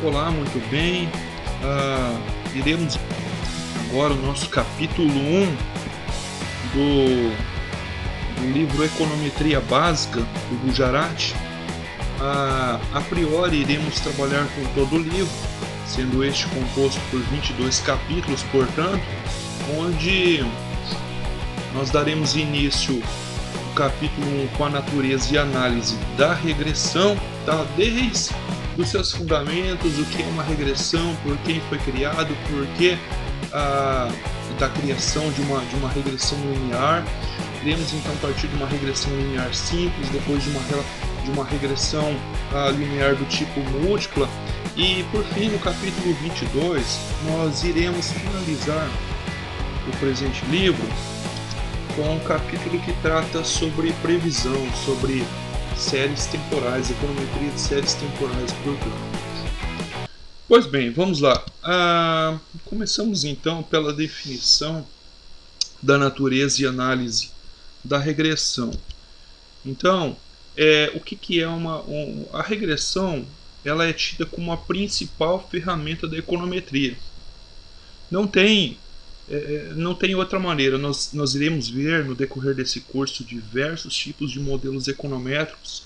Olá, muito bem. Iremos agora o nosso capítulo 1 do livro Econometria Básica, do Gujarat. A priori, iremos trabalhar com todo o livro, sendo este composto por 22 capítulos, portanto, onde nós daremos início ao capítulo 1 com a natureza e análise da regressão, tá? Desde os seus fundamentos, o que é uma regressão, por quem foi criado, por que da criação de uma regressão linear. Iremos então partir de uma regressão linear simples, depois de uma regressão linear do tipo múltipla, e por fim, no capítulo 22, nós iremos finalizar o presente livro com um capítulo que trata sobre previsão, sobre séries temporais, econometria de séries temporais, portanto. Pois bem, vamos lá. Começamos então pela definição da natureza e análise da regressão. Então, o que é a regressão? Ela é tida como a principal ferramenta da econometria. Não tem outra maneira. Nós iremos ver no decorrer desse curso diversos tipos de modelos econométricos,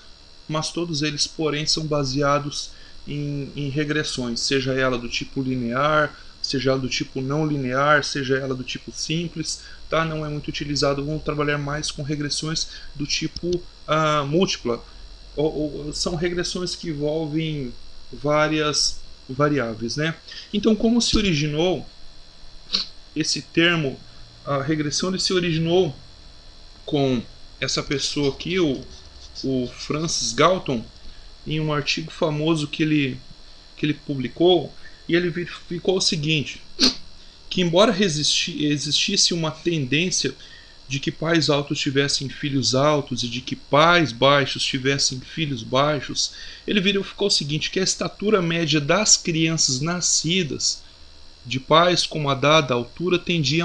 mas todos eles, porém, são baseados em regressões, seja ela do tipo linear, seja ela do tipo não linear, seja ela do tipo simples, tá? Não é muito utilizado. Vamos trabalhar mais com regressões do tipo múltipla. São regressões que envolvem várias variáveis, né? Então, como se originou esse termo, a regressão se originou com essa pessoa aqui, o Francis Galton, em um artigo famoso que ele publicou, e ele verificou o seguinte, que embora existisse uma tendência de que pais altos tivessem filhos altos e de que pais baixos tivessem filhos baixos, ele verificou o seguinte, que a estatura média das crianças nascidas de pais com uma dada altura tendia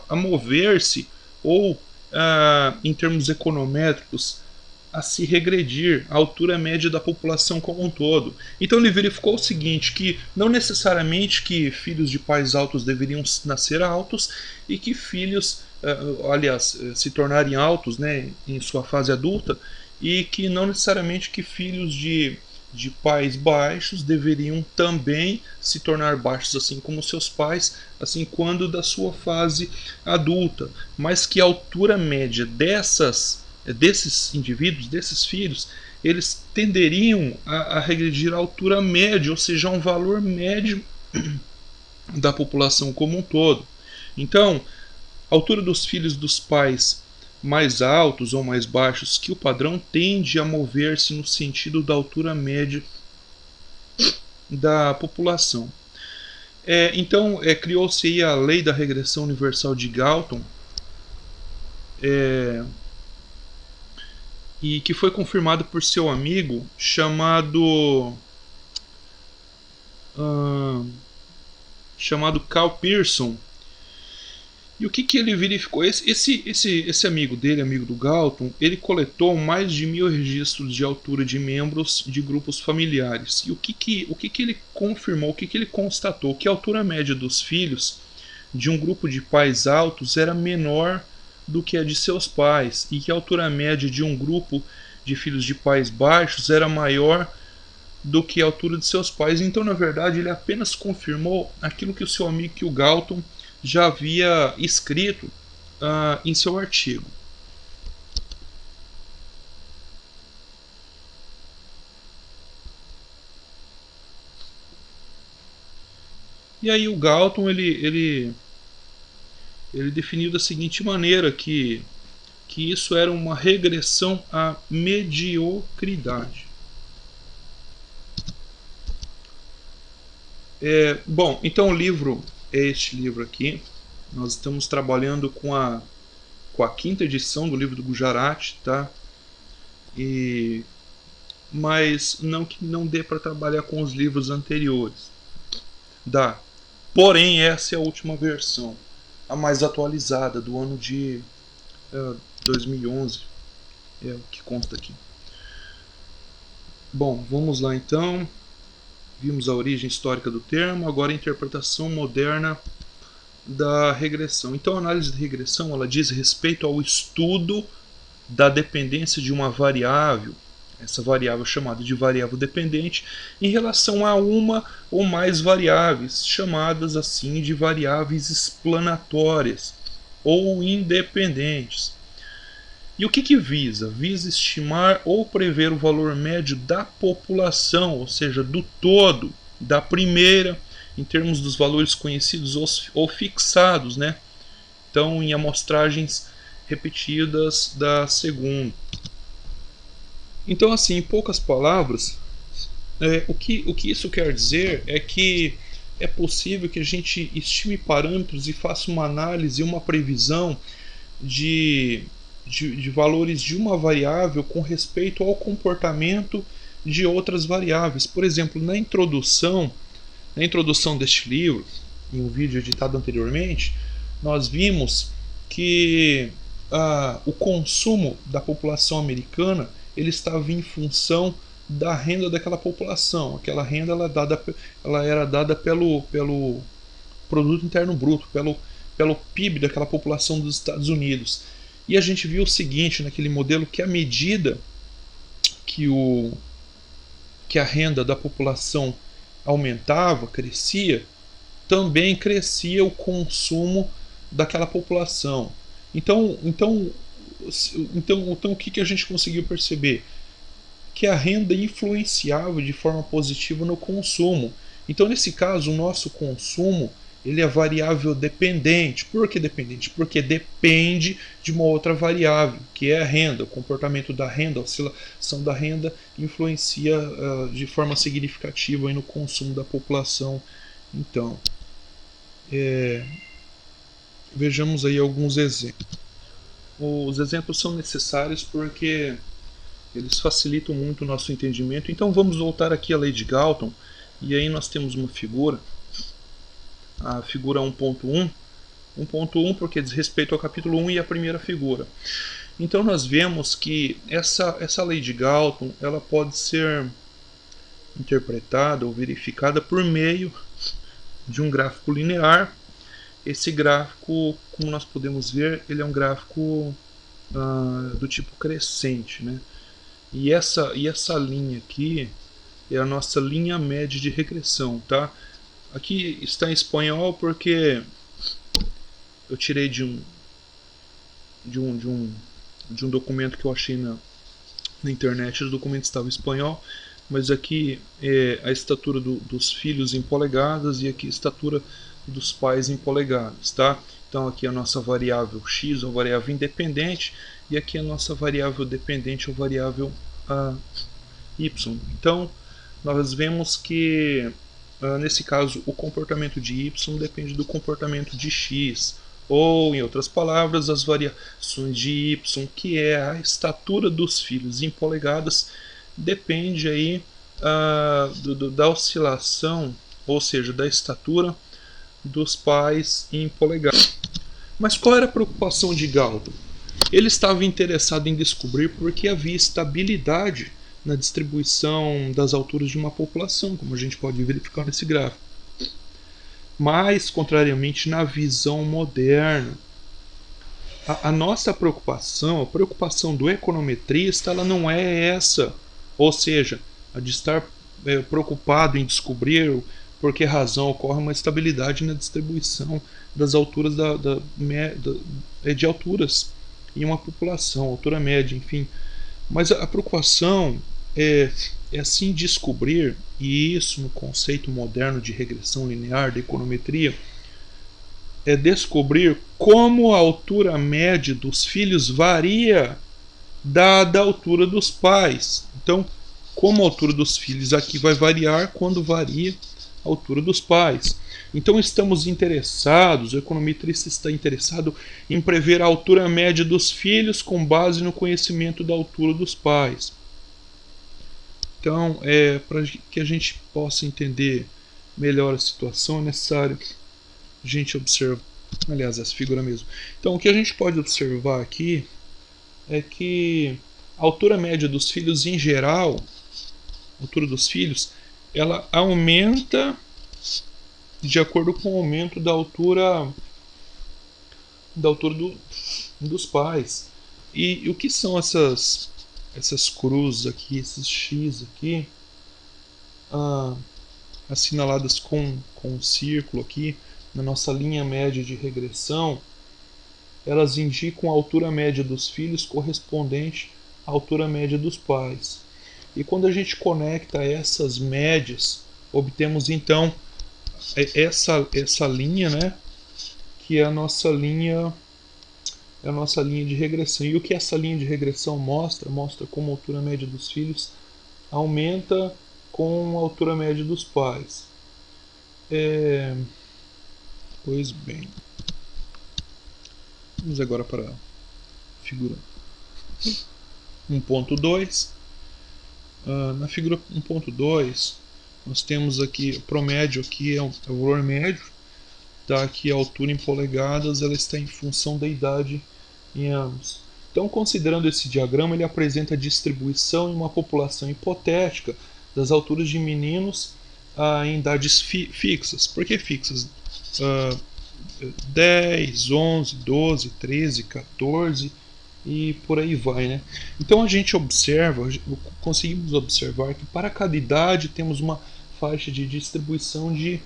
a mover-se ou, em termos econométricos, a se regredir a altura média da população como um todo. Então ele verificou o seguinte, que não necessariamente que filhos de pais altos deveriam nascer altos e que filhos, se tornarem altos, né, em sua fase adulta, e que não necessariamente que filhos de pais baixos deveriam também se tornar baixos assim como seus pais, assim quando da sua fase adulta, mas que a altura média desses indivíduos, desses filhos, eles tenderiam a regredir à altura média, ou seja, a um valor médio da população como um todo. Então, a altura dos filhos dos pais mais altos ou mais baixos que o padrão tende a mover-se no sentido da altura média da população. Então, criou-se a lei da regressão universal de Galton, e que foi confirmado por seu amigo chamado Carl Pearson. E o que ele verificou? Esse amigo dele, amigo do Galton, ele coletou mais de 1000 registros de altura de membros de grupos familiares. E o que ele confirmou, o que ele constatou? Que a altura média dos filhos de um grupo de pais altos era menor do que a de seus pais, e que a altura média de um grupo de filhos de pais baixos era maior do que a altura de seus pais. Então, na verdade, ele apenas confirmou aquilo que o seu amigo, que o Galton, já havia escrito em seu artigo. E aí o Galton ele definiu da seguinte maneira que isso era uma regressão à mediocridade. Bom, então o livro é este livro aqui. Nós estamos trabalhando com a quinta edição do livro do Gujarat, tá? Mas não que não dê para trabalhar com os livros anteriores. Dá. Porém, essa é a última versão, a mais atualizada, do ano de 2011. É o que consta aqui. Bom, vamos lá então. Vimos a origem histórica do termo, agora a interpretação moderna da regressão. Então, a análise de regressão ela diz respeito ao estudo da dependência de uma variável, essa variável chamada de variável dependente, em relação a uma ou mais variáveis, chamadas assim de variáveis explanatórias ou independentes. E o que visa? Visa estimar ou prever o valor médio da população, ou seja, do todo, da primeira, em termos dos valores conhecidos ou fixados, né? Então, em amostragens repetidas da segunda. Então, assim, em poucas palavras, o que isso quer dizer é que é possível que a gente estime parâmetros e faça uma análise e uma previsão de valores de uma variável com respeito ao comportamento de outras variáveis. Por exemplo, na introdução deste livro, em um vídeo editado anteriormente, nós vimos que o consumo da população americana ele estava em função da renda daquela população. Aquela renda ela era dada pelo produto interno bruto, pelo PIB daquela população dos Estados Unidos. E a gente viu o seguinte naquele modelo, que à medida que a renda da população aumentava, crescia, também crescia o consumo daquela população. Então o que a gente conseguiu perceber? Que a renda influenciava de forma positiva no consumo. Então, nesse caso, o nosso consumo ele é variável dependente. Por que dependente? Porque depende de uma outra variável, que é a renda. O comportamento da renda, a oscilação da renda influencia de forma significativa aí no consumo da população. Então, vejamos aí alguns exemplos. Os exemplos são necessários porque eles facilitam muito o nosso entendimento. Então vamos voltar aqui à lei de Galton. E aí nós temos uma figura, a figura 1.1. 1.1 porque diz respeito ao capítulo 1 e a primeira figura. Então nós vemos que essa lei de Galton ela pode ser interpretada ou verificada por meio de um gráfico linear. Esse gráfico, como nós podemos ver, ele é um gráfico do tipo crescente, né? E essa linha aqui é a nossa linha média de regressão, tá? Aqui está em espanhol porque eu tirei de um documento que eu achei na internet. O documento estava em espanhol, mas aqui é a estatura dos filhos em polegadas e aqui a estatura dos pais em polegadas, tá? Então aqui a nossa variável x, ou variável independente, e aqui a nossa variável dependente, ou variável y. Então nós vemos que nesse caso o comportamento de y depende do comportamento de x, ou em outras palavras, as variações de y, que é a estatura dos filhos em polegadas, depende aí da oscilação, ou seja, da estatura dos pais em polegadas. Mas qual era a preocupação de Galton? Ele estava interessado em descobrir por que havia estabilidade na distribuição das alturas de uma população, como a gente pode verificar nesse gráfico. Mas, contrariamente, na visão moderna, a nossa preocupação, a preocupação do econometrista, ela não é essa, ou seja, a de estar preocupado em descobrir por que razão ocorre uma estabilidade na distribuição das alturas de alturas em uma população, altura média, enfim. Mas a preocupação é assim descobrir, e isso no conceito moderno de regressão linear da econometria, é descobrir como a altura média dos filhos varia da altura dos pais. Então, como a altura dos filhos aqui vai variar quando varia a altura dos pais. Então estamos interessados, o econometrista está interessado em prever a altura média dos filhos com base no conhecimento da altura dos pais. Então, para que a gente possa entender melhor a situação, é necessário a gente observar, aliás, essa figura mesmo. Então, o que a gente pode observar aqui é que a altura média dos filhos em geral, a altura dos filhos, ela aumenta de acordo com o aumento dos pais. E o que são essas cruzes aqui, esses X aqui, ah, assinaladas com um círculo aqui na nossa linha média de regressão? Elas indicam a altura média dos filhos correspondente à altura média dos pais. E quando a gente conecta essas médias, obtemos então essa linha, né, que é a nossa linha de regressão. E o que essa linha de regressão mostra? Mostra como a altura média dos filhos aumenta com a altura média dos pais. Pois bem, vamos agora para a figura 1.2. Na figura 1.2 nós temos aqui o promédio, aqui é o valor médio, tá? Aqui a altura em polegadas, ela está em função da idade em anos. Então, considerando esse diagrama, ele apresenta a distribuição em uma população hipotética das alturas de meninos em idades fixas. Por que fixas? 10, 11, 12, 13, 14 e por aí vai, né? Então a gente conseguimos observar que para cada idade temos uma faixa de distribuição de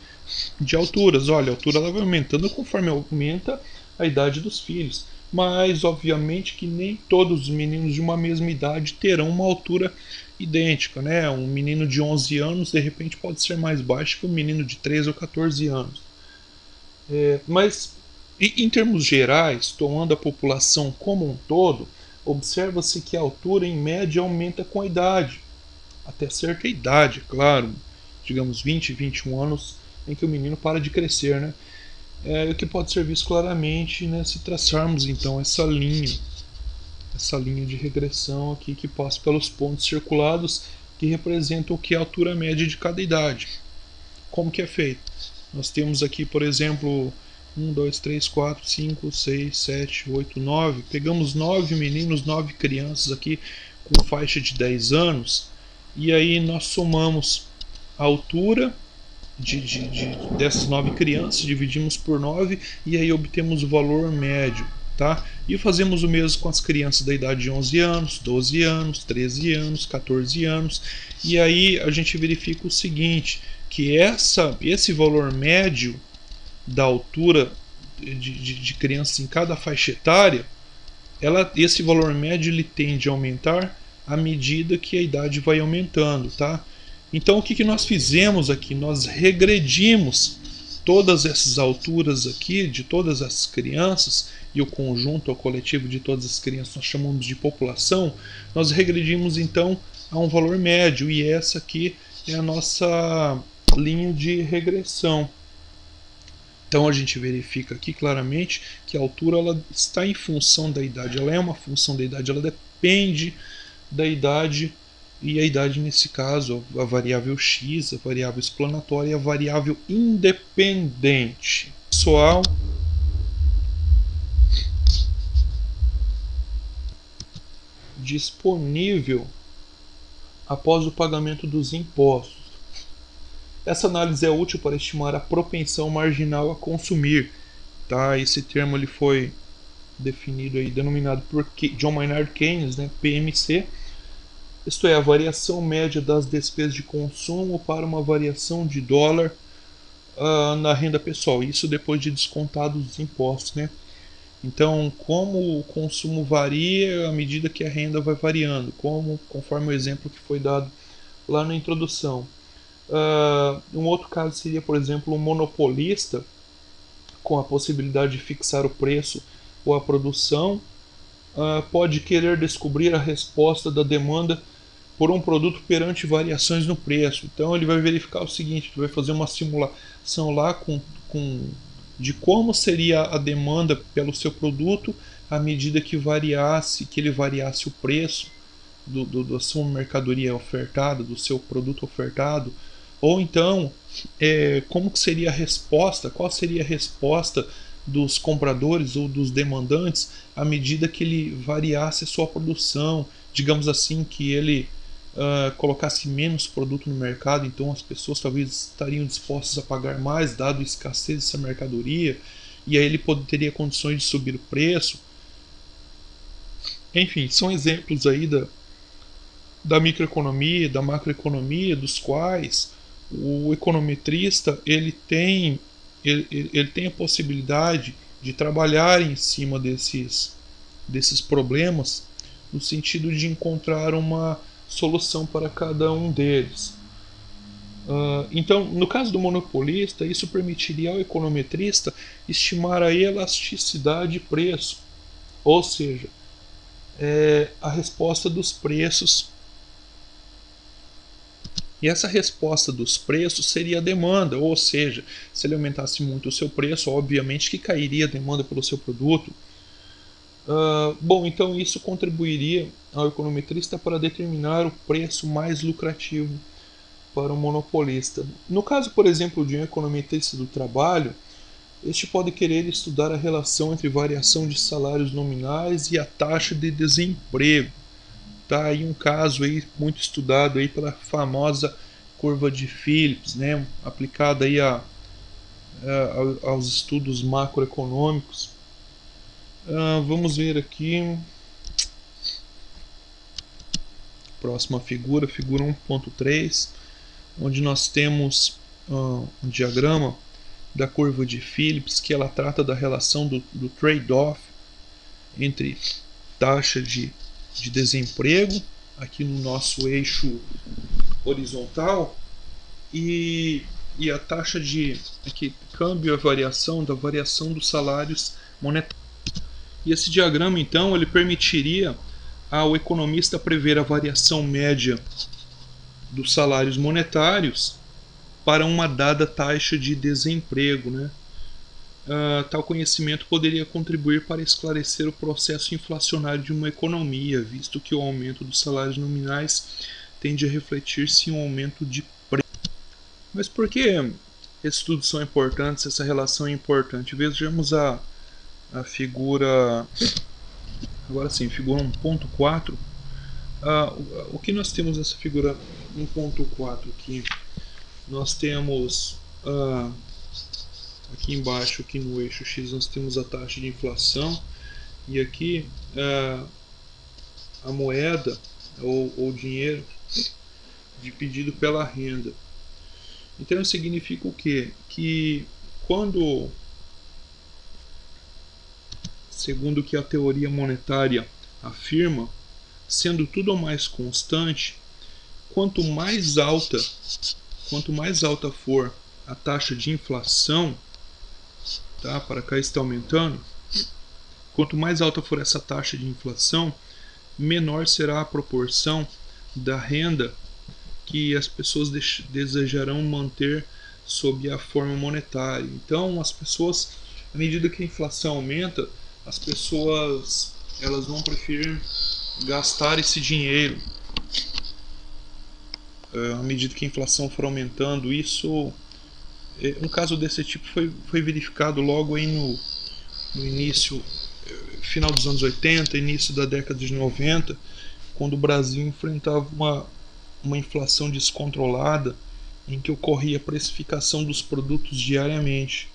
alturas. Olha, a altura ela vai aumentando conforme aumenta a idade dos filhos, mas obviamente que nem todos os meninos de uma mesma idade terão uma altura idêntica, né? Um menino de 11 anos de repente pode ser mais baixo que um menino de 13 ou 14 anos. Mas em termos gerais, tomando a população como um todo, observa-se que a altura em média aumenta com a idade, até certa idade, claro, digamos 20, 21 anos, em que o menino para de crescer, né? O que pode ser visto claramente, né, se traçarmos então essa linha de regressão aqui que passa pelos pontos circulados que representam o que é a altura média de cada idade. Como que é feito? Nós temos aqui, por exemplo, 1, 2, 3, 4, 5, 6, 7, 8, 9. Pegamos 9 meninos, 9 crianças aqui com faixa de 10 anos. E aí nós somamos a altura dessas 9 crianças, dividimos por 9 e aí obtemos o valor médio. Tá? E fazemos o mesmo com as crianças da idade de 11 anos, 12 anos, 13 anos, 14 anos. E aí a gente verifica o seguinte, que esse valor médio da altura de crianças em cada faixa etária, esse valor médio ele tende a aumentar à medida que a idade vai aumentando, tá? Então o que nós fizemos aqui? Nós regredimos todas essas alturas aqui de todas as crianças, e o conjunto, o coletivo de todas as crianças nós chamamos de população. Nós regredimos então a um valor médio, e essa aqui é a nossa linha de regressão. Então a gente verifica aqui claramente que a altura ela está em função da idade, ela é uma função da idade, ela depende da idade, e a idade nesse caso, a variável x, a variável explanatória e a variável independente. Pessoal, disponível após o pagamento dos impostos. Essa análise é útil para estimar a propensão marginal a consumir. Tá? Esse termo ele foi definido aí, denominado por John Maynard Keynes, né? PMC. Isto é, a variação média das despesas de consumo para uma variação de dólar na renda pessoal. Isso depois de descontados os impostos, né? Então, como o consumo varia à medida que a renda vai variando, conforme o exemplo que foi dado lá na introdução. Um outro caso seria, por exemplo, um monopolista com a possibilidade de fixar o preço ou a produção pode querer descobrir a resposta da demanda por um produto perante variações no preço. Então ele vai verificar o seguinte, ele vai fazer uma simulação lá de como seria a demanda pelo seu produto à medida que ele variasse o preço da sua mercadoria ofertada, do seu produto ofertado, ou então como que seria a resposta, qual seria a resposta dos compradores ou dos demandantes à medida que ele variasse a sua produção, digamos assim, que ele colocasse menos produto no mercado, então as pessoas talvez estariam dispostas a pagar mais, dado a escassez dessa mercadoria, e aí ele teria condições de subir o preço. Enfim, são exemplos aí da microeconomia, da macroeconomia, dos quais o econometrista ele tem a possibilidade de trabalhar em cima desses problemas, no sentido de encontrar uma solução para cada um deles. Então, no caso do monopolista, isso permitiria ao econometrista estimar a elasticidade de preço, ou seja, a resposta dos preços. E essa resposta dos preços seria a demanda, ou seja, se ele aumentasse muito o seu preço, obviamente que cairia a demanda pelo seu produto. Bom, então isso contribuiria ao econometrista para determinar o preço mais lucrativo para o monopolista. No caso, por exemplo, de um econometrista do trabalho, este pode querer estudar a relação entre variação de salários nominais e a taxa de desemprego. Tá aí um caso aí muito estudado aí pela famosa curva de Phillips, né, aplicada aí aos estudos macroeconômicos. Vamos ver aqui. Próxima figura, figura 1.3, onde nós temos um diagrama da curva de Phillips, que ela trata da relação do trade-off entre taxa de desemprego, aqui no nosso eixo horizontal, e a taxa de aqui, câmbio, a variação da variação dos salários monetários. E esse diagrama, então, ele permitiria ao economista prever a variação média dos salários monetários para uma dada taxa de desemprego, né? Tal conhecimento poderia contribuir para esclarecer o processo inflacionário de uma economia, visto que o aumento dos salários nominais tende a refletir-se em um aumento de preço. Mas por que esses estudos são importantes, essa relação é importante? Vejamos a figura, agora sim, figura 1.4. O que nós temos nessa figura 1.4 aqui? Nós temos aqui embaixo, aqui no eixo X, nós temos a taxa de inflação, e aqui a moeda ou dinheiro dividido pela renda. Então isso significa o quê? Que quando, segundo o que a teoria monetária afirma, sendo tudo mais constante, quanto mais alta for a taxa de inflação, tá? Para cá está aumentando. Quanto mais alta for essa taxa de inflação, menor será a proporção da renda que as pessoas desejarão manter sob a forma monetária. Então, as pessoas, à medida que a inflação aumenta, as pessoas elas vão preferir gastar esse dinheiro. À medida que a inflação for aumentando, isso, um caso desse tipo foi verificado logo aí no início, final dos anos 80, início da década de 90, quando o Brasil enfrentava uma inflação descontrolada, em que ocorria a precificação dos produtos diariamente.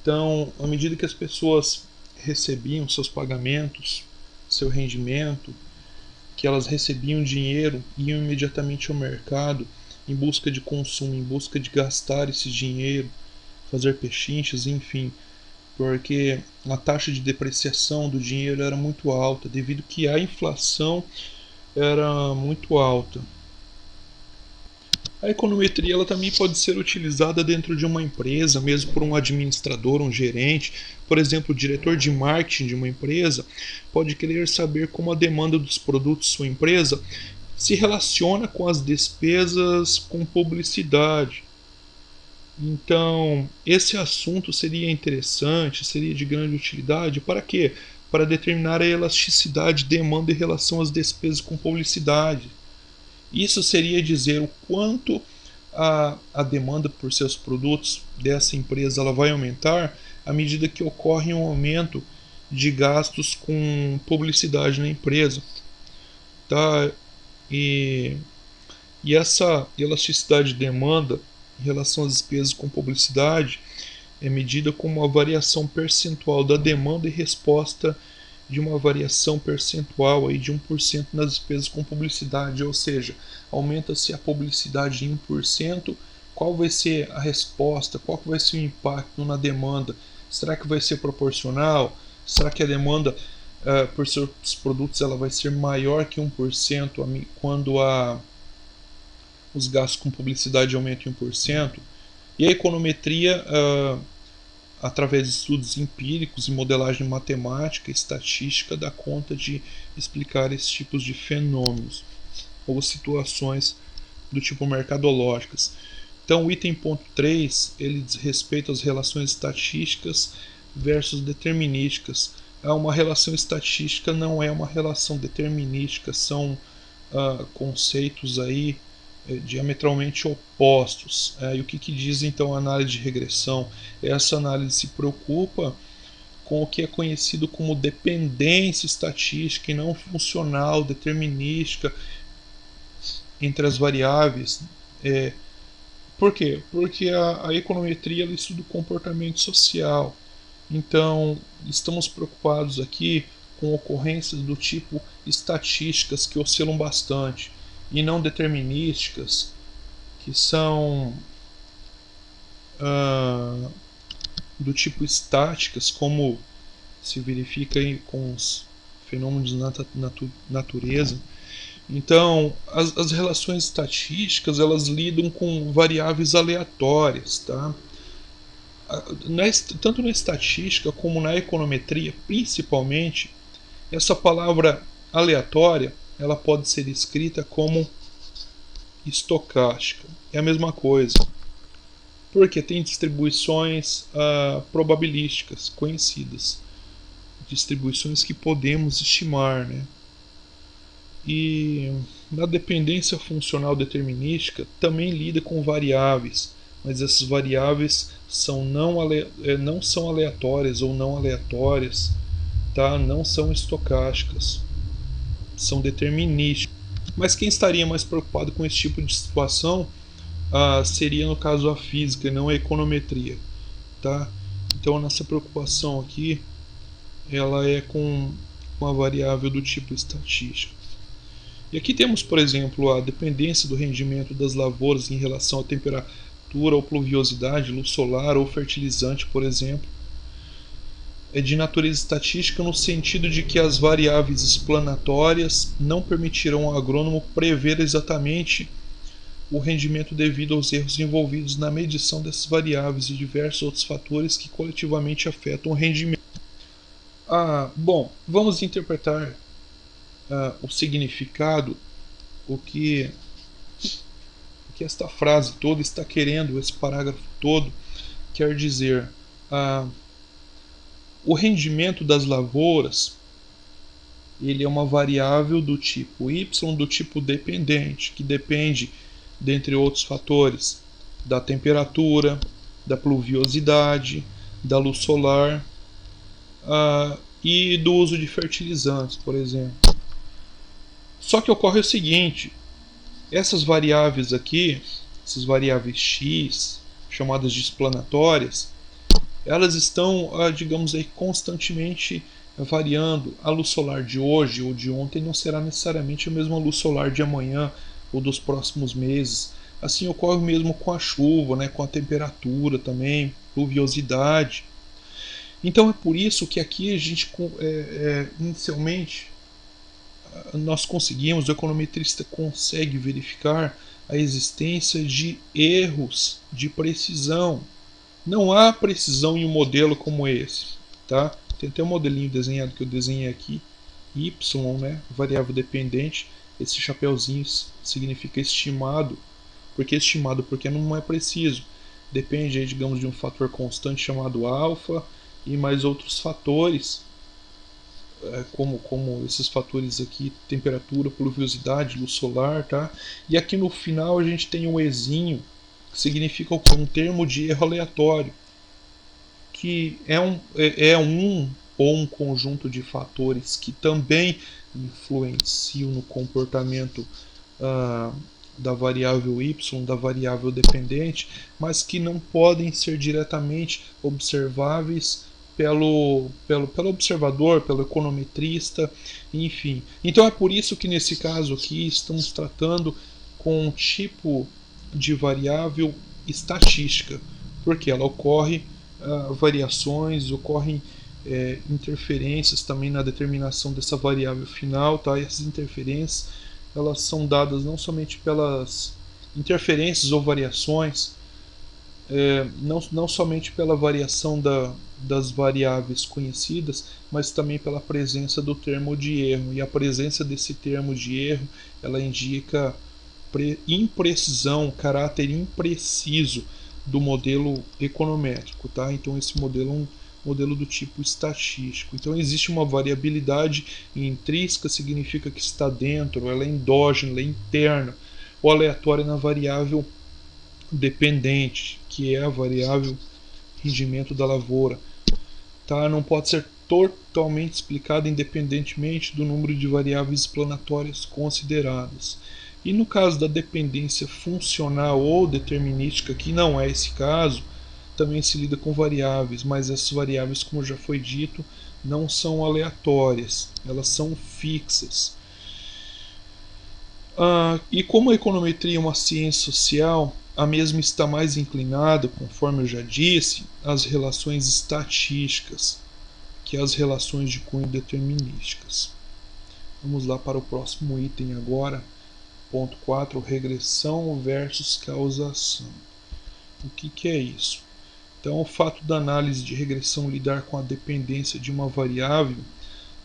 Então, à medida que as pessoas recebiam seus pagamentos, seu rendimento, que elas recebiam dinheiro, iam imediatamente ao mercado em busca de consumo, em busca de gastar esse dinheiro, fazer pechinchas, enfim, porque a taxa de depreciação do dinheiro era muito alta, devido que a inflação era muito alta. A econometria ela também pode ser utilizada dentro de uma empresa, mesmo por um administrador, um gerente. Por exemplo, o diretor de marketing de uma empresa pode querer saber como a demanda dos produtos de sua empresa se relaciona com as despesas com publicidade. Então, esse assunto seria interessante, seria de grande utilidade. Para quê? Para determinar a elasticidade de demanda em relação às despesas com publicidade. Isso seria dizer o quanto a demanda por seus produtos dessa empresa ela vai aumentar à medida que ocorre um aumento de gastos com publicidade na empresa. Tá? E, e essa elasticidade de demanda em relação às despesas com publicidade é medida como a variação percentual da demanda e resposta de uma variação percentual aí de 1% nas despesas com publicidade, ou seja, aumenta-se a publicidade em 1%, qual vai ser a resposta, qual vai ser o impacto na demanda? Será que vai ser proporcional? Será que a demanda por seus produtos ela vai ser maior que 1% quando os gastos com publicidade aumentam em 1%? E a econometria através de estudos empíricos e modelagem matemática e estatística, dá conta de explicar esses tipos de fenômenos ou situações do tipo mercadológicas. Então, o item ponto 3, ele diz respeito às relações estatísticas versus determinísticas. Uma relação estatística não é uma relação determinística, são conceitos aí diametralmente opostos. E o que diz então a análise de regressão? Essa análise se preocupa com o que é conhecido como dependência estatística e não funcional, determinística entre as variáveis. Por quê? Porque a econometria ela estuda o comportamento social. Então, estamos preocupados aqui com ocorrências do tipo estatísticas que oscilam bastante e não determinísticas, que são do tipo estáticas, como se verifica aí com os fenômenos da natureza. Então, as relações estatísticas elas lidam com variáveis aleatórias, tá? Tanto na estatística como na econometria, principalmente, essa palavra aleatória ela pode ser escrita como estocástica. É a mesma coisa, porque tem distribuições probabilísticas conhecidas, distribuições que podemos estimar, né? E na dependência funcional determinística também lida com variáveis, mas essas variáveis não são aleatórias ou não aleatórias, tá? Não são estocásticas, são determinísticas. Mas quem estaria mais preocupado com esse tipo de situação seria no caso a física e não a econometria, tá? Então a nossa preocupação aqui ela é com uma variável do tipo estatística. E aqui temos, por exemplo, a dependência do rendimento das lavouras em relação à temperatura ou pluviosidade, luz solar ou fertilizante, por exemplo. É de natureza estatística no sentido de que as variáveis explanatórias não permitirão ao agrônomo prever exatamente o rendimento devido aos erros envolvidos na medição dessas variáveis e diversos outros fatores que coletivamente afetam o rendimento. Bom, vamos interpretar o significado, o que esta frase toda está querendo, esse parágrafo todo quer dizer. O rendimento das lavouras ele é uma variável do tipo y, do tipo dependente, que depende, dentre outros fatores, da temperatura, da pluviosidade, da luz solar e do uso de fertilizantes, por exemplo. Só que ocorre o seguinte, essas variáveis aqui, essas variáveis x, chamadas de explanatórias, elas estão, digamos aí, constantemente variando. A luz solar de hoje ou de ontem não será necessariamente a mesma luz solar de amanhã ou dos próximos meses. Assim ocorre mesmo com a chuva, né, com a temperatura também, pluviosidade. Então é por isso que aqui a gente, inicialmente, nós conseguimos, o econometrista consegue verificar a existência de erros de precisão. Não há precisão em um modelo como esse, tá? Tem até um modelinho desenhado que eu desenhei aqui, y, né, variável dependente. Esse chapeuzinho significa estimado. Por que estimado? Porque não é preciso. Depende, aí, digamos, de um fator constante chamado alfa e mais outros fatores, como esses fatores aqui, temperatura, pluviosidade, luz solar, tá? E aqui no final a gente tem um ezinho, que significa um termo de erro aleatório, que é um ou um conjunto de fatores que também influenciam no comportamento da variável y, da variável dependente, mas que não podem ser diretamente observáveis pelo observador, pelo econometrista, enfim. Então é por isso que nesse caso aqui estamos tratando com um tipo de variável estatística, porque ela ocorre variações, ocorrem interferências também na determinação dessa variável final, tá? E essas interferências elas são dadas não somente pelas interferências ou variações, não somente pela variação das variáveis conhecidas, mas também pela presença do termo de erro. E a presença desse termo de erro ela indica imprecisão, caráter impreciso do modelo econométrico, tá? Então esse modelo é um modelo do tipo estatístico. Então existe uma variabilidade intrínseca, significa que está dentro, ela é endógena, ela é interna, ou aleatória na variável dependente, que é a variável rendimento da lavoura. Tá? Não pode ser totalmente explicada independentemente do número de variáveis explanatórias consideradas. E no caso da dependência funcional ou determinística, que não é esse caso, também se lida com variáveis, mas essas variáveis, como já foi dito, não são aleatórias, elas são fixas. E como a econometria é uma ciência social, a mesma está mais inclinada, conforme eu já disse, às relações estatísticas, que as relações de cunho determinísticas. Vamos lá para o próximo item agora, ponto 4, regressão versus causação. O que é isso? Então, o fato da análise de regressão lidar com a dependência de uma variável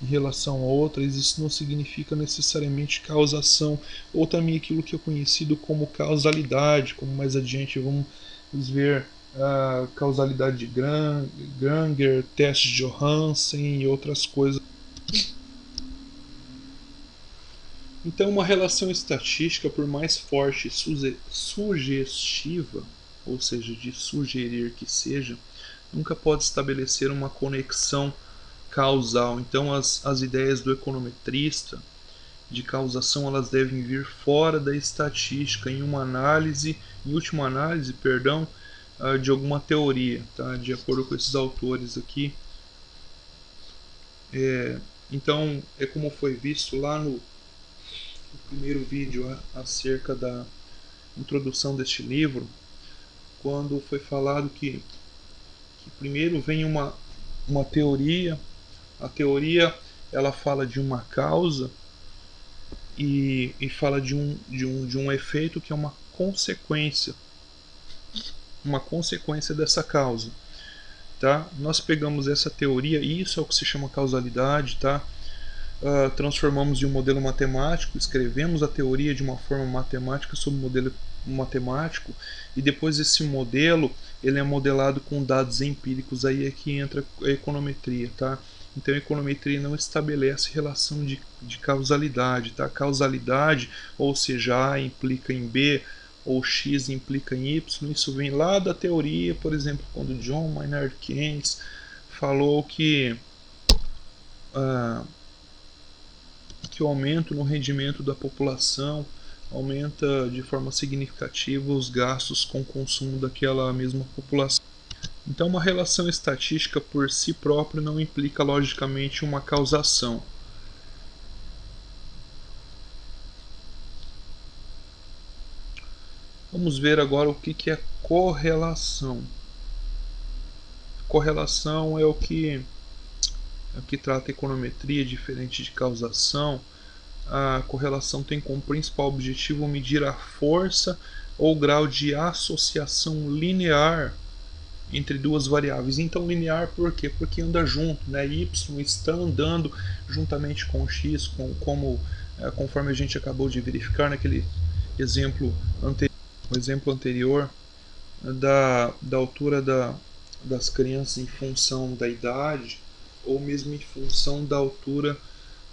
em relação a outra, isso não significa necessariamente causação, ou também aquilo que é conhecido como causalidade, como mais adiante vamos ver a causalidade de Granger, teste de Johansen e outras coisas. Então, uma relação estatística, por mais forte e sugestiva, ou seja, de sugerir que seja, nunca pode estabelecer uma conexão causal. Então, as ideias do econometrista de causação elas devem vir fora da estatística, em uma análise, em última análise, perdão, de alguma teoria, tá? De acordo com esses autores aqui. Então, é como foi visto lá no primeiro vídeo acerca da introdução deste livro, quando foi falado que primeiro vem uma teoria, a teoria ela fala de uma causa e fala de um efeito que é uma consequência dessa causa. Tá? Nós pegamos essa teoria, e isso é o que se chama causalidade, tá? Transformamos em um modelo matemático, escrevemos a teoria de uma forma matemática sobre o modelo matemático, e depois esse modelo ele é modelado com dados empíricos, aí é que entra a econometria, tá? Então a econometria não estabelece relação de causalidade, tá? Causalidade, ou seja, A implica em B, ou X implica em Y, isso vem lá da teoria, por exemplo, quando John Maynard Keynes falou que o aumento no rendimento da população aumenta de forma significativa os gastos com o consumo daquela mesma população. Então, uma relação estatística por si própria não implica logicamente uma causação. Vamos ver agora o que é correlação. Correlação é o que trata a econometria, diferente de causação. A correlação tem como principal objetivo medir a força ou grau de associação linear entre duas variáveis. Então linear por quê? Porque anda junto, né? Y está andando juntamente com x, conforme a gente acabou de verificar naquele exemplo anterior da altura das crianças em função da idade, ou mesmo em função da altura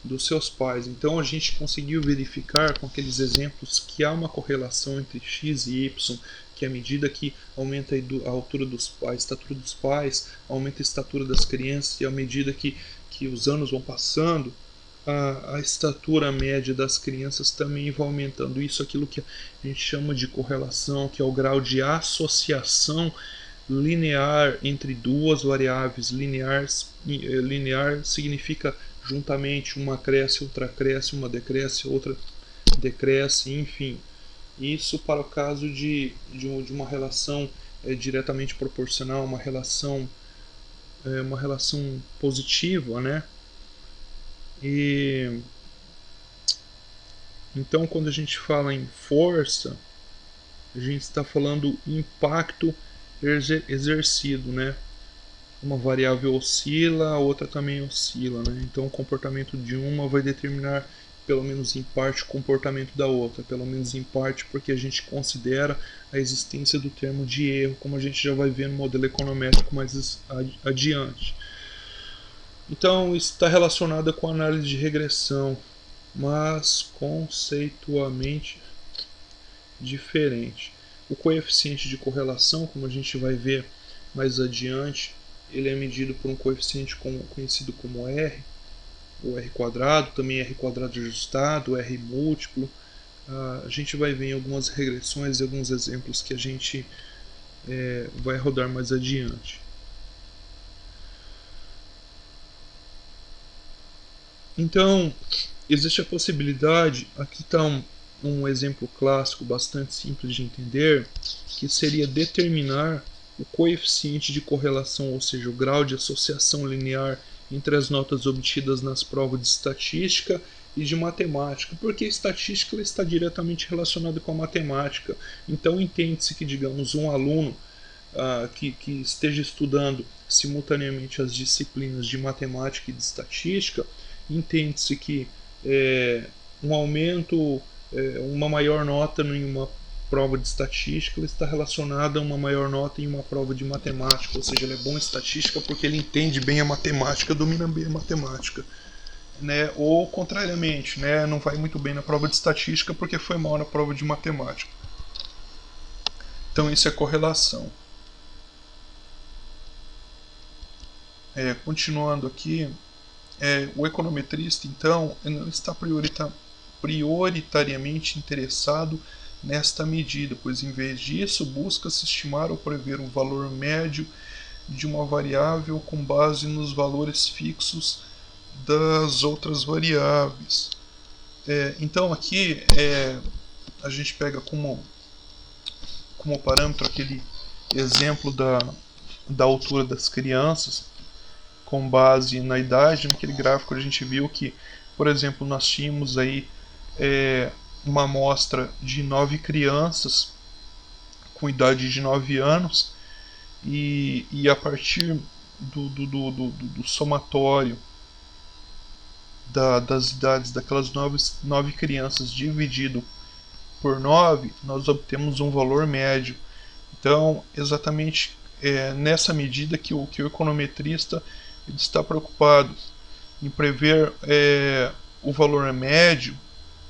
dos seus pais. Então a gente conseguiu verificar com aqueles exemplos que há uma correlação entre x e y, que à medida que aumenta a altura dos pais, a estatura dos pais, aumenta a estatura das crianças, e à medida que os anos vão passando, a estatura média das crianças também vai aumentando. Isso é aquilo que a gente chama de correlação, que é o grau de associação linear entre duas variáveis. Linear significa juntamente uma cresce, outra cresce, uma decresce, outra decresce, enfim. Isso para o caso de uma relação diretamente proporcional, uma relação positiva, né? E então, quando a gente fala em força, a gente está falando impacto exercido, né? Uma variável oscila, a outra também oscila, né? Então, o comportamento de uma vai determinar, pelo menos em parte, o comportamento da outra, pelo menos em parte, porque a gente considera a existência do termo de erro, como a gente já vai ver no modelo econométrico mais adiante. Então, isso está relacionado com a análise de regressão, mas conceitualmente diferente. O coeficiente de correlação, como a gente vai ver mais adiante, ele é medido por um coeficiente conhecido como R, o R quadrado, também R quadrado ajustado, R múltiplo. A gente vai ver em algumas regressões e alguns exemplos que a gente vai rodar mais adiante. Então, existe a possibilidade, aqui está um exemplo clássico bastante simples de entender, que seria determinar o coeficiente de correlação, ou seja, o grau de associação linear entre as notas obtidas nas provas de estatística e de matemática, porque a estatística está diretamente relacionada com a matemática. Então entende-se que, digamos, um aluno que esteja estudando simultaneamente as disciplinas de matemática e de estatística, entende-se que um aumento, uma maior nota em uma prova de estatística está relacionada a uma maior nota em uma prova de matemática, ou seja, ele é bom em estatística porque ele entende bem a matemática, domina bem a matemática, né? Ou contrariamente, né? Não vai muito bem na prova de estatística porque foi mal na prova de matemática. Então isso é correlação. Continuando aqui, o econometrista, então, não está prioritariamente interessado nesta medida, pois em vez disso busca-se estimar ou prever o valor médio de uma variável com base nos valores fixos das outras variáveis. Então aqui a gente pega como parâmetro aquele exemplo da altura das crianças, com base na idade. Naquele gráfico a gente viu que, por exemplo, nós tínhamos aí uma amostra de 9 crianças com idade de 9 anos e a partir do somatório das idades daquelas 9 crianças dividido por 9, nós obtemos um valor médio. Então, exatamente nessa medida que o econometrista ele está preocupado em prever o valor médio,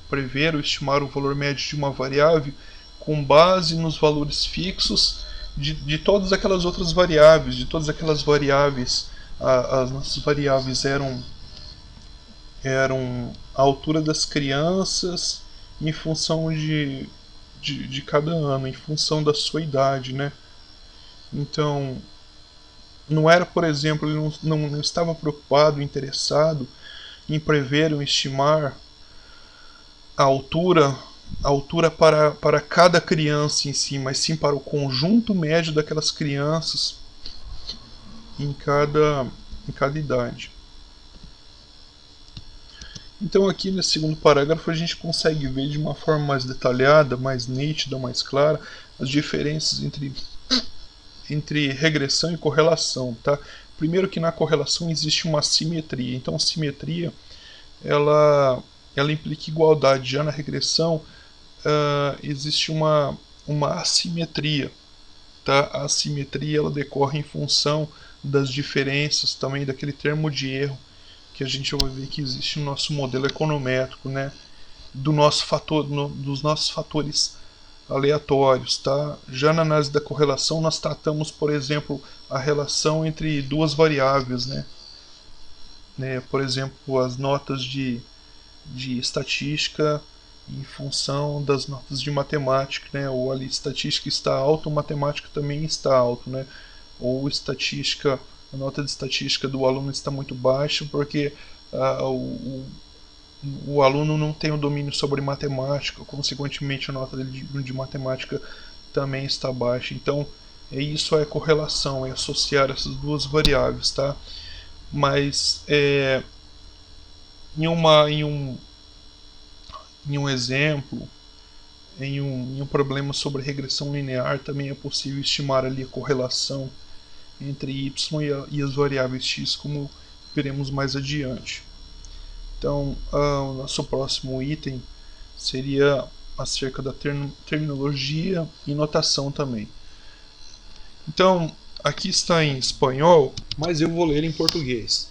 prever ou estimar o valor médio de uma variável com base nos valores fixos de todas aquelas outras variáveis, as nossas variáveis eram a altura das crianças em função de cada ano, em função da sua idade, né? Então, não era, por exemplo, ele não estava preocupado, interessado em prever ou estimar a altura para cada criança em si, mas sim para o conjunto médio daquelas crianças em cada idade. Então aqui nesse segundo parágrafo a gente consegue ver de uma forma mais detalhada, mais nítida, mais clara, as diferenças entre regressão e correlação, tá? Primeiro que na correlação existe uma simetria. Então a simetria ela implica igualdade. Já na regressão existe uma assimetria, tá? A assimetria ela decorre em função das diferenças também daquele termo de erro que a gente vai ver que existe no nosso modelo econométrico, né? Dos nossos fatores aleatórios, tá? Já na análise da correlação nós tratamos, por exemplo, a relação entre duas variáveis, né? Por exemplo, as notas de de estatística em função das notas de matemática, né? Ou ali estatística está alto, matemática também está alto, né? Ou estatística, a nota de estatística do aluno está muito baixa porque o aluno não tem o domínio sobre matemática, consequentemente a nota dele de matemática também está baixa. Então, isso é correlação, é associar essas duas variáveis, tá? Mas em um exemplo, em um problema sobre regressão linear, também é possível estimar ali a correlação entre y e as variáveis x, como veremos mais adiante. Então, o nosso próximo item seria acerca da terminologia e notação também. Então, aqui está em espanhol, mas eu vou ler em português,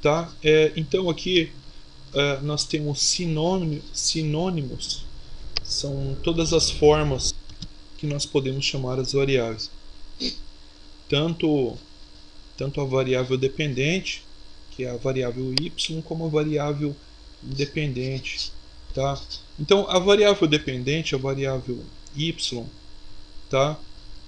tá? Então aqui nós temos sinônimos, são todas as formas que nós podemos chamar as variáveis. Tanto a variável dependente, que é a variável y, como a variável independente, tá? Então a variável dependente, a variável y, tá?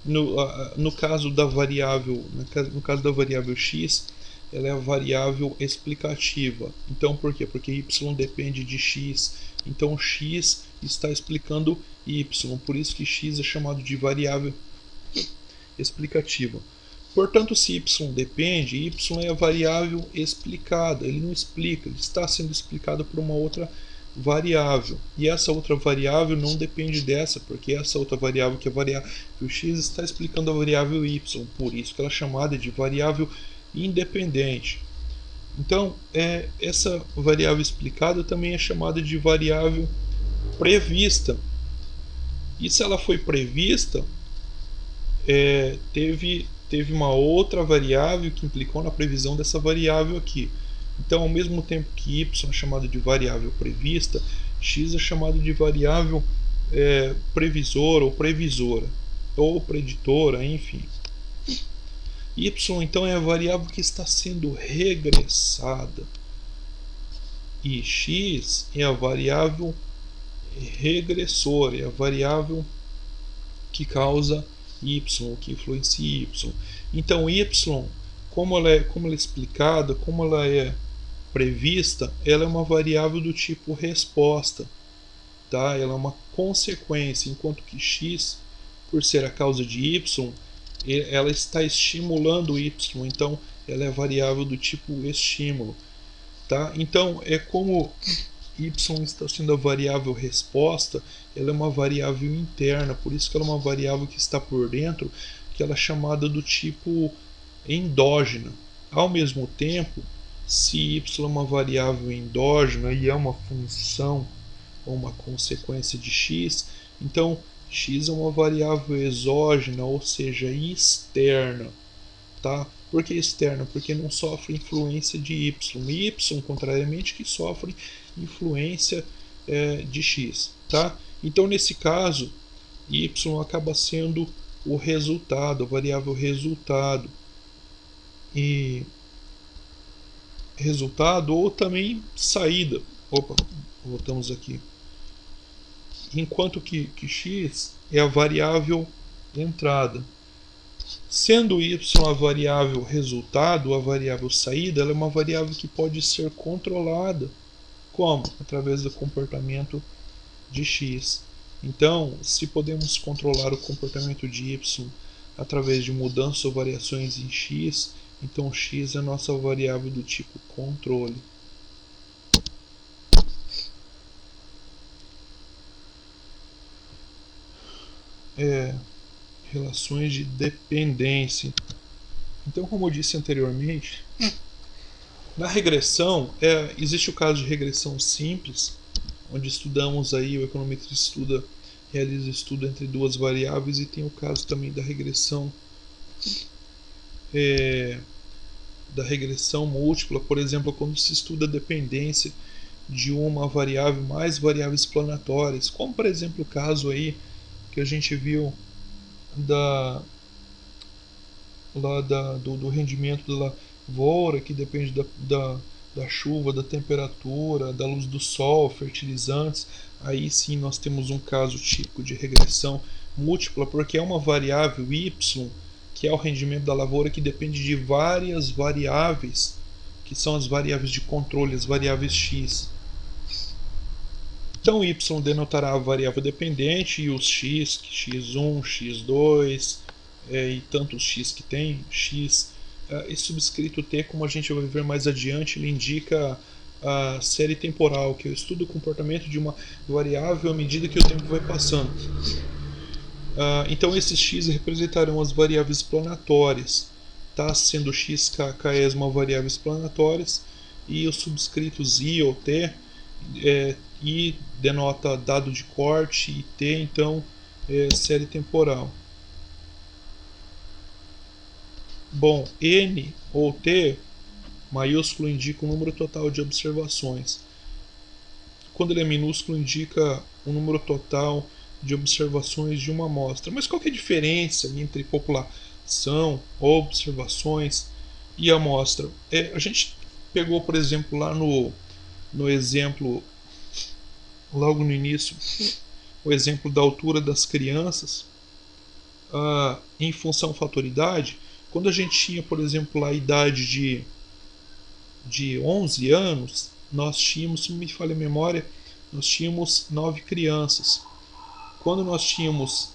No caso da variável, no caso da variável x, ela é a variável explicativa. Então por quê? Porque y depende de x. Então x está explicando y. Por isso que x é chamado de variável explicativa. Portanto, se y depende, y é a variável explicada. Ele não explica, ele está sendo explicado por uma outra variável. E essa outra variável não depende dessa, porque essa outra variável, que é a variável x, está explicando a variável y. Por isso que ela é chamada de variável independente. Então, essa variável explicada também é chamada de variável prevista. E se ela foi prevista, teve uma outra variável que implicou na previsão dessa variável aqui. Então, ao mesmo tempo que y é chamado de variável prevista, x é chamado de variável previsora ou previsora, ou preditora, enfim. Y então é a variável que está sendo regressada, e x é a variável regressora, é a variável que causa y, que influencia y. Então y, como ela é explicada, como ela é prevista, ela é uma variável do tipo resposta, tá? Ela é uma consequência, enquanto que x, por ser a causa de y, ela está estimulando y, então ela é variável do tipo estímulo, tá? Então é como y está sendo a variável resposta, ela é uma variável interna, por isso que ela é uma variável que está por dentro, que ela é chamada do tipo endógena. Ao mesmo tempo, se y é uma variável endógena e é uma função ou uma consequência de x, então x é uma variável exógena, ou seja, externa, tá? Por que externa? Porque não sofre influência de y. E y, contrariamente, que sofre influência de x, tá? Então, nesse caso, y acaba sendo o resultado, a variável resultado. E resultado ou também saída. Opa, voltamos aqui. Enquanto que x é a variável entrada. Sendo y a variável resultado, a variável saída, ela é uma variável que pode ser controlada. Como? Através do comportamento de x. Então, se podemos controlar o comportamento de y através de mudanças ou variações em x, então x é a nossa variável do tipo controle. Relações de dependência. Então, como eu disse anteriormente, na regressão, existe o caso de regressão simples, onde estudamos aí, o econometrista realiza estudo entre duas variáveis, e tem o caso também da regressão múltipla, por exemplo, quando se estuda a dependência de uma variável mais variáveis explanatórias, como por exemplo o caso aí que a gente viu do rendimento da lavoura, que depende da da chuva, da temperatura, da luz do sol, fertilizantes, aí sim nós temos um caso típico de regressão múltipla, porque é uma variável y, que é o rendimento da lavoura, que depende de várias variáveis, que são as variáveis de controle, as variáveis x. Então y denotará a variável dependente e os x, x1, x2 e tantos x que tem, x. Esse subscrito t, como a gente vai ver mais adiante, ele indica a série temporal, que é o estudo do comportamento de uma variável à medida que o tempo vai passando. Então esses x representarão as variáveis explanatórias, tá? Sendo x, k, ks uma variável explanatórias, e os subscritos i ou t, i denota dado de corte e t então série temporal. Bom, n ou t maiúsculo indica o número total de observações. Quando ele é minúsculo indica o número total de observações de uma amostra. Mas qual que é a diferença entre população, observações e amostra? A gente pegou, por exemplo, lá no exemplo, logo no início, o exemplo da altura das crianças em função fatoridade. Quando a gente tinha, por exemplo, a idade de 11 anos, nós tínhamos, se não me falha a memória, nós tínhamos 9 crianças. Quando nós tínhamos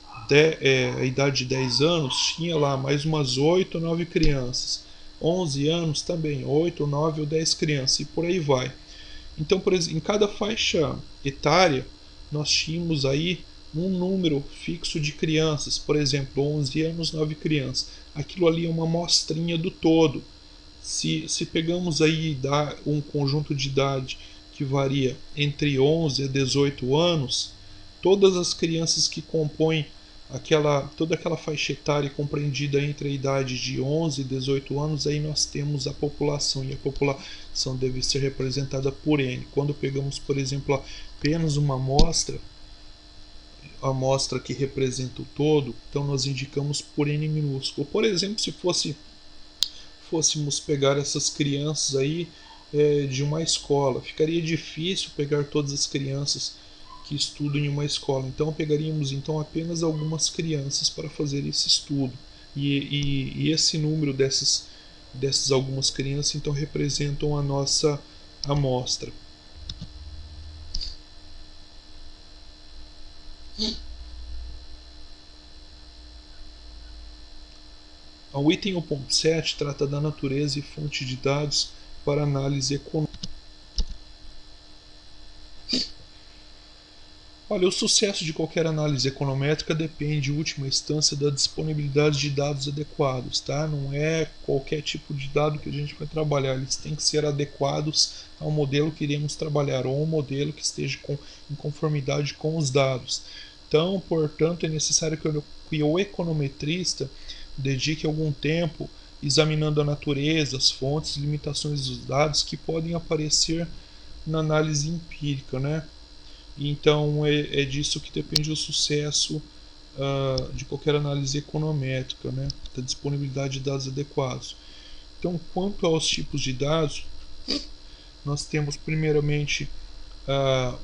a idade de 10 anos, tinha lá mais umas 8 ou 9 crianças. 11 anos também, 8, 9 ou 10 crianças, e por aí vai. Então, por exemplo, em cada faixa etária, nós tínhamos aí um número fixo de crianças. Por exemplo, 11 anos, 9 crianças. Aquilo ali é uma amostrinha do todo. Se pegamos aí um conjunto de idade que varia entre 11 a 18 anos, todas as crianças que compõem toda aquela faixa etária compreendida entre a idade de 11 e 18 anos, aí nós temos a população, e a população deve ser representada por N. Quando pegamos, por exemplo, apenas uma amostra, a amostra que representa o todo, então nós indicamos por N minúsculo. Por exemplo, se fôssemos pegar essas crianças aí de uma escola, ficaria difícil pegar todas as crianças que estudam em uma escola. Então pegaríamos então apenas algumas crianças para fazer esse estudo. E esse número dessas algumas crianças então representam a nossa amostra. O item 1.7 trata da natureza e fonte de dados para análise econômica. Olha, o sucesso de qualquer análise econométrica depende, em última instância, da disponibilidade de dados adequados, tá? Não é qualquer tipo de dado que a gente vai trabalhar, eles têm que ser adequados ao modelo que iremos trabalhar, ou um modelo que esteja em conformidade com os dados. Então, portanto, é necessário que o econometrista dedique algum tempo examinando a natureza, as fontes e limitações dos dados que podem aparecer na análise empírica, né? Então é disso que depende o sucesso de qualquer análise econométrica, né? Da disponibilidade de dados adequados. Então, quanto aos tipos de dados, nós temos primeiramente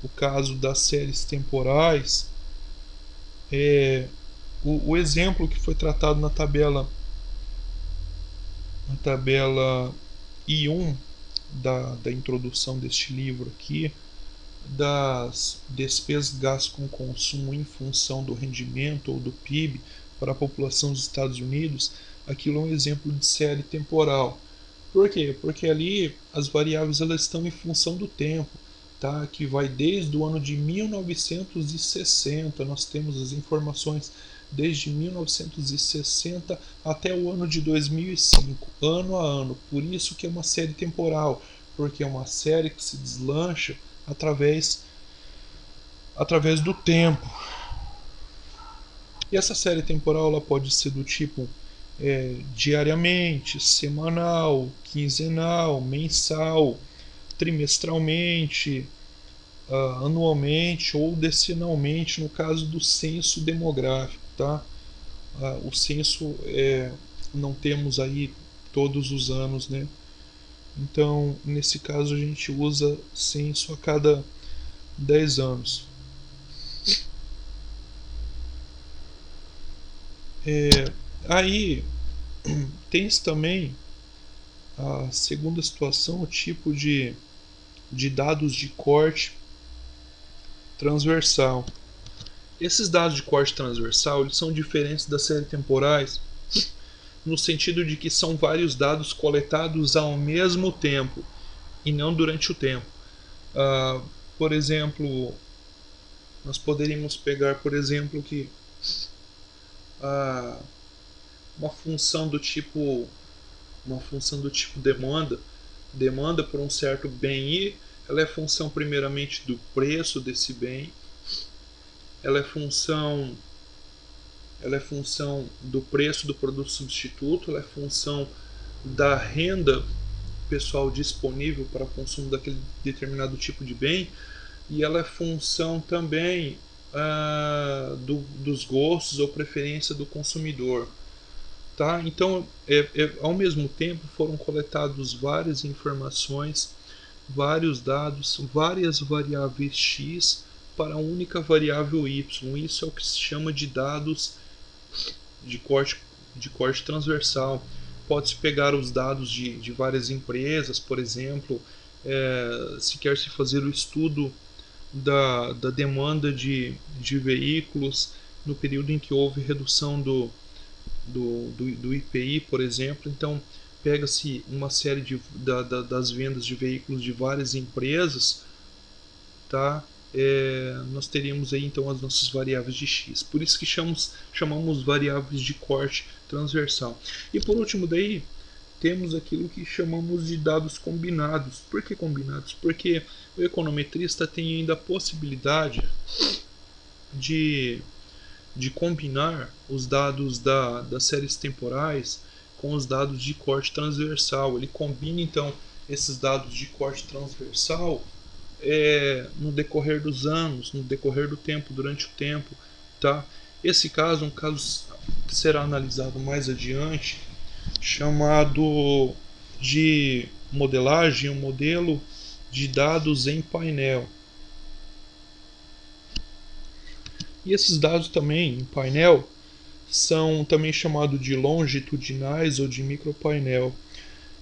o caso das séries temporais. O exemplo que foi tratado na tabela I1 da introdução deste livro aqui, das despesas gastas com consumo em função do rendimento ou do PIB para a população dos Estados Unidos, aquilo é um exemplo de série temporal. Por quê? Porque ali as variáveis elas estão em função do tempo, tá? Que vai desde o ano de 1960, nós temos as informações desde 1960 até o ano de 2005, ano a ano. Por isso que é uma série temporal, porque é uma série que se deslancha através do tempo. E essa série temporal ela pode ser do tipo diariamente, semanal, quinzenal, mensal, trimestralmente, anualmente ou decenalmente, no caso do censo demográfico, tá? O censo não temos aí todos os anos, né? Então, nesse caso, a gente usa censo a cada 10 anos. Aí tem também a segunda situação, o tipo de dados de corte transversal. Esses dados de corte transversal eles são diferentes das séries temporais no sentido de que são vários dados coletados ao mesmo tempo e não durante o tempo. Ah, por exemplo, nós poderíamos pegar, por exemplo, que ah, uma função do tipo demanda por um certo bem I, ela é função primeiramente do preço desse bem, ela é função do preço do produto substituto, ela é função da renda pessoal disponível para consumo daquele determinado tipo de bem e ela é função também dos gostos ou preferência do consumidor. Tá? Então, ao mesmo tempo, foram coletados várias informações, vários dados, várias variáveis x para a única variável y. Isso é o que se chama de dados de corte, transversal. Pode-se pegar os dados de várias empresas, por exemplo, se quer se fazer o estudo da demanda de veículos no período em que houve redução do IPI, por exemplo. Então, pega-se uma série das vendas de veículos de várias empresas, tá? Nós teríamos aí então as nossas variáveis de x. Por isso que chamamos variáveis de corte transversal. E por último daí temos aquilo que chamamos de dados combinados. Por que combinados? Porque o econometrista tem ainda a possibilidade de, de combinar os dados das séries temporais com os dados de corte transversal. Ele combina então esses dados de corte transversal no decorrer dos anos, no decorrer do tempo, durante o tempo, tá? Esse caso é um caso que será analisado mais adiante, chamado de modelagem, um modelo de dados em painel. E esses dados também em painel são também chamados de longitudinais ou de micropainel.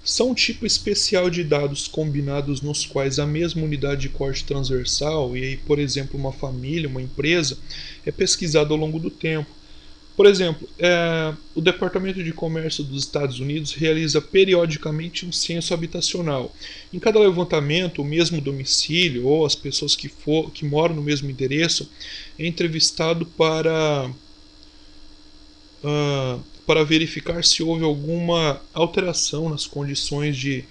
São um tipo especial de dados combinados nos quais a mesma unidade de corte transversal, e aí, por exemplo, uma família, uma empresa, é pesquisada ao longo do tempo. Por exemplo, o Departamento de Comércio dos Estados Unidos realiza periodicamente um censo habitacional. Em cada levantamento, o mesmo domicílio ou as pessoas que moram no mesmo endereço é entrevistado para verificar se houve alguma alteração nas condições de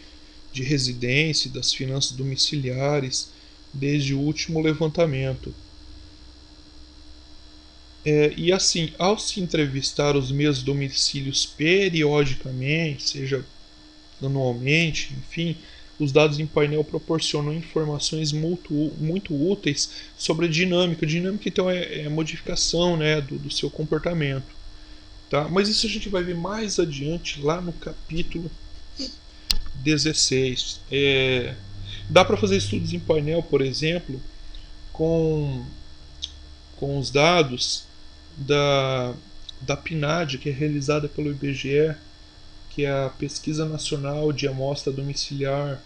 residência e das finanças domiciliares desde o último levantamento. E assim, ao se entrevistar os mesmos domicílios periodicamente, seja anualmente, enfim, os dados em painel proporcionam informações muito úteis sobre a dinâmica. A dinâmica, então, é a modificação, né, do seu comportamento. Tá? Mas isso a gente vai ver mais adiante, lá no capítulo 16. Dá para fazer estudos em painel, por exemplo, com, com os dados da PNAD, que é realizada pelo IBGE, que é a Pesquisa Nacional de Amostra Domiciliar,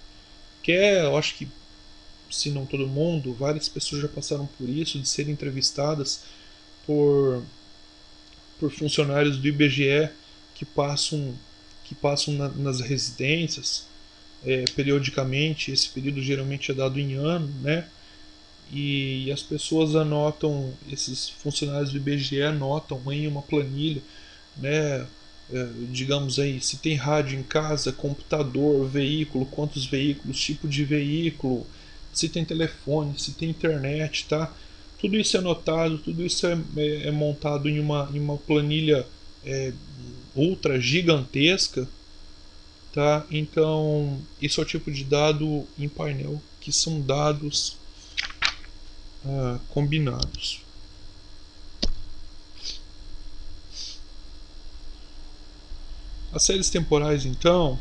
que eu acho que, se não todo mundo, várias pessoas já passaram por isso, de serem entrevistadas por funcionários do IBGE que passam nas residências periodicamente. Esse período geralmente é dado em ano, né? E as pessoas anotam, esses funcionários do IBGE anotam em uma planilha, né? Digamos aí, se tem rádio em casa, computador, veículo, quantos veículos, tipo de veículo, se tem telefone, se tem internet, tá? Tudo isso é anotado, tudo isso é montado em uma planilha ultra gigantesca, tá? Então, isso é o tipo de dado em painel, que são dados combinados. As séries temporais, então,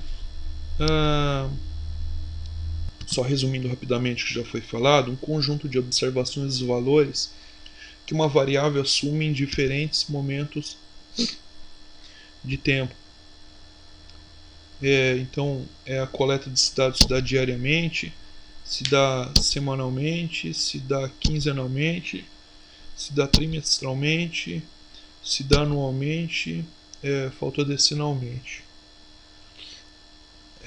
só resumindo rapidamente o que já foi falado, um conjunto de observações dos valores que uma variável assume em diferentes momentos de tempo. Então, a coleta de dados se dá diariamente, se dá semanalmente, se dá quinzenalmente, se dá trimestralmente, se dá anualmente, faltou decenalmente.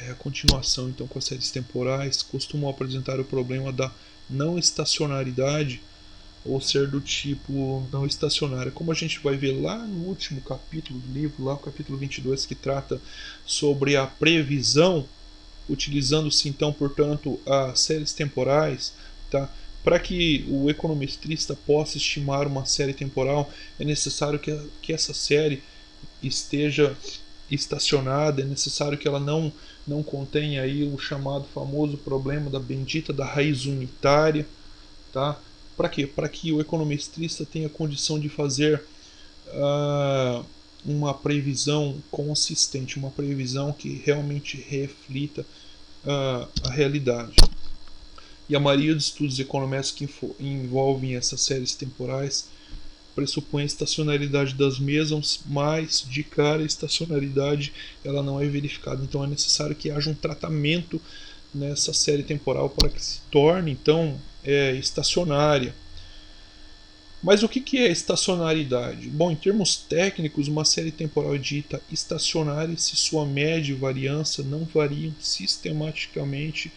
A continuação então com as séries temporais costumam apresentar o problema da não estacionalidade ou ser do tipo não estacionária, como a gente vai ver lá no último capítulo do livro, lá o capítulo 22, que trata sobre a previsão, utilizando-se então, portanto, as séries temporais, tá? Para que o econometrista possa estimar uma série temporal, é necessário que essa série esteja estacionada, é necessário que ela não contenha aí o chamado famoso problema da bendita da raiz unitária, tá? Para quê? Para que o econometrista tenha condição de fazer uma previsão consistente, uma previsão que realmente reflita a realidade. E a maioria dos estudos econométricos que envolvem essas séries temporais pressupõe a estacionalidade das mesmas, mas de cara a estacionalidade ela não é verificada. Então é necessário que haja um tratamento nessa série temporal para que se torne então estacionária. Mas o que é estacionariedade? Bom, em termos técnicos, uma série temporal é dita estacionária se sua média e variância não variam sistematicamente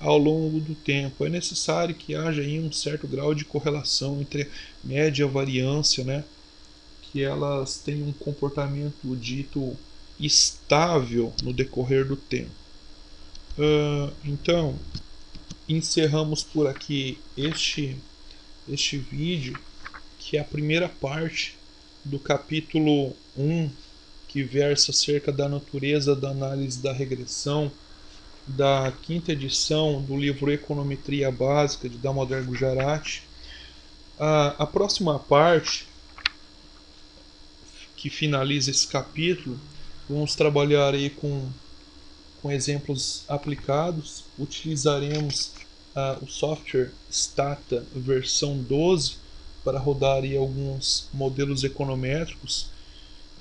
ao longo do tempo. É necessário que haja aí um certo grau de correlação entre média e variância, né? Que elas tenham um comportamento dito estável no decorrer do tempo. Então, encerramos por aqui este vídeo, que é a primeira parte do capítulo 1, que versa acerca da natureza da análise da regressão, da quinta edição do livro Econometria Básica, de Damodar Gujarati. A próxima parte, que finaliza esse capítulo, vamos trabalhar aí com exemplos aplicados. Utilizaremos o software Stata versão 12 para rodar aí alguns modelos econométricos,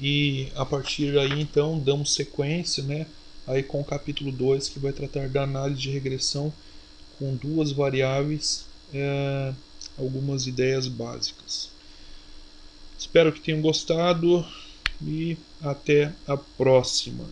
e a partir daí então damos sequência, né, aí com o capítulo 2, que vai tratar da análise de regressão com duas variáveis, algumas ideias básicas. Espero que tenham gostado e até a próxima.